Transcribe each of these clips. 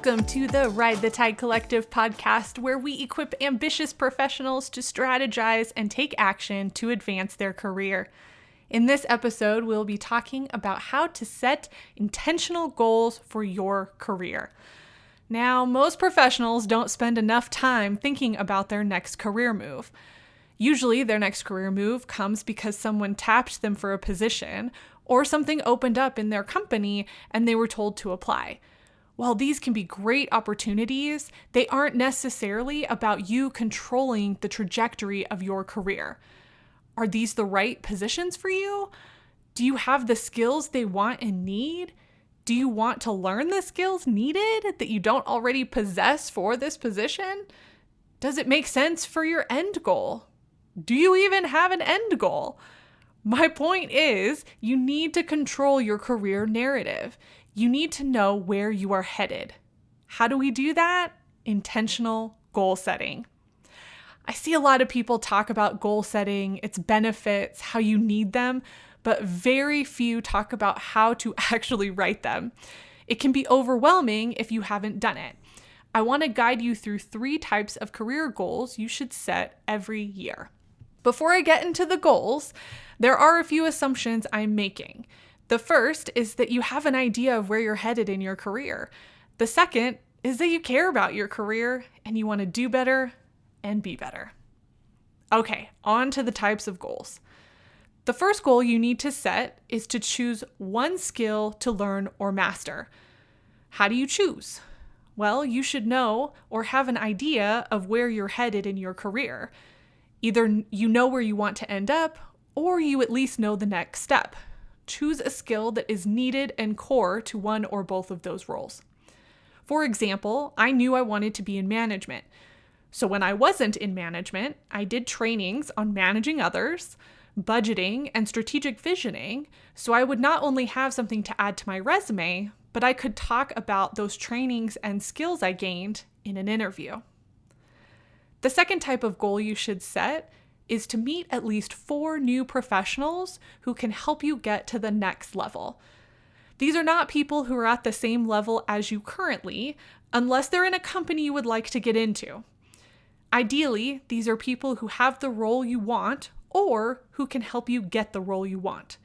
Welcome to the Ride the Tide Collective podcast, where we equip ambitious professionals to strategize and take action to advance their career. In this episode, we'll be talking about how to set intentional goals for your career. Now, most professionals don't spend enough time thinking about their next career move. Usually, their next career move comes because someone tapped them for a position or something opened up in their company and they were told to apply. While these can be great opportunities, they aren't necessarily about you controlling the trajectory of your career. Are these the right positions for you? Do you have the skills they want and need? Do you want to learn the skills needed that you don't already possess for this position? Does it make sense for your end goal? Do you even have an end goal? My point is, you need to control your career narrative. You need to know where you are headed. How do we do that? Intentional goal setting. I see a lot of people talk about goal setting, its benefits, how you need them, but very few talk about how to actually write them. It can be overwhelming if you haven't done it. I want to guide you through 3 types of career goals you should set every year. Before I get into the goals, there are a few assumptions I'm making. The first is that you have an idea of where you're headed in your career. The second is that you care about your career and you want to do better and be better. Okay, on to the types of goals. The first goal you need to set is to choose one skill to learn or master. How do you choose? Well, you should know or have an idea of where you're headed in your career. Either you know where you want to end up, or you at least know the next step. Choose a skill that is needed and core to one or both of those roles. For example, I knew I wanted to be in management. So when I wasn't in management, I did trainings on managing others, budgeting, and strategic visioning, so I would not only have something to add to my resume, but I could talk about those trainings and skills I gained in an interview. The second type of goal you should set is to meet at least 4 new professionals who can help you get to the next level. These are not people who are at the same level as you currently, unless they're in a company you would like to get into. Ideally, these are people who have the role you want or who can help you get the role you want.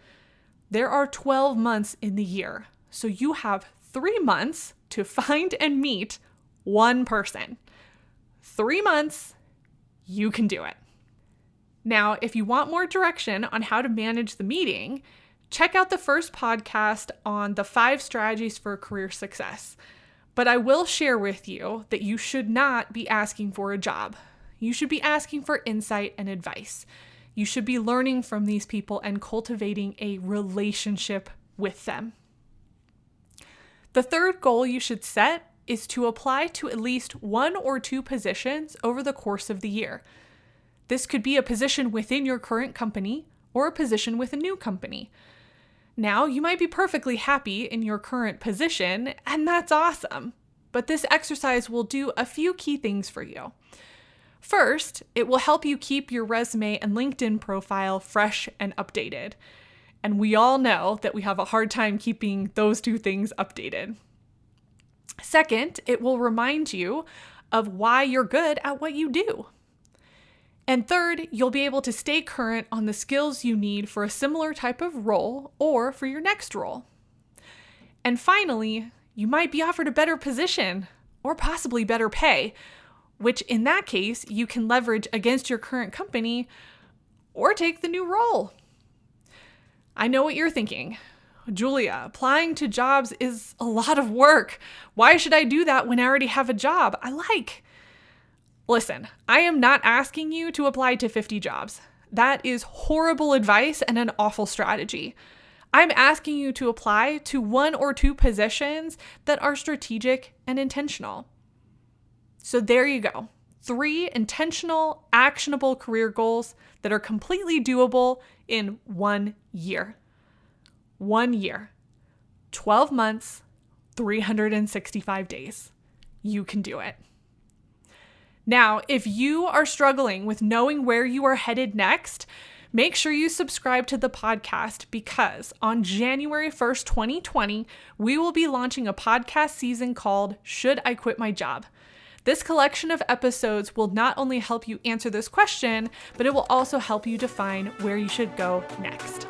There are 12 months in the year, so you have 3 months to find and meet one person. 3 months, you can do it. Now, if you want more direction on how to manage the meeting, check out the first podcast on the 5 strategies for career success. But I will share with you that you should not be asking for a job. You should be asking for insight and advice. You should be learning from these people and cultivating a relationship with them. The third goal you should set is to apply to at least 1 or 2 positions over the course of the year. This could be a position within your current company or a position with a new company. Now, you might be perfectly happy in your current position, and that's awesome. But this exercise will do a few key things for you. First, it will help you keep your resume and LinkedIn profile fresh and updated. And we all know that we have a hard time keeping those 2 things updated. Second, it will remind you of why you're good at what you do. And third, you'll be able to stay current on the skills you need for a similar type of role or for your next role. And finally, you might be offered a better position or possibly better pay, which in that case, you can leverage against your current company or take the new role. I know what you're thinking. Julia, applying to jobs is a lot of work. Why should I do that when I already have a job I like? Listen, I am not asking you to apply to 50 jobs. That is horrible advice and an awful strategy. I'm asking you to apply to 1 or 2 positions that are strategic and intentional. So there you go. 3 intentional, actionable career goals that are completely doable in 1 year. 1 year, 12 months, 365 days. You can do it. Now, if you are struggling with knowing where you are headed next, Make sure you subscribe to the podcast because on January 1st, 2020, we will be launching a podcast season called Should I Quit My Job? This collection of episodes will not only help you answer this question, but it will also help you define where you should go next.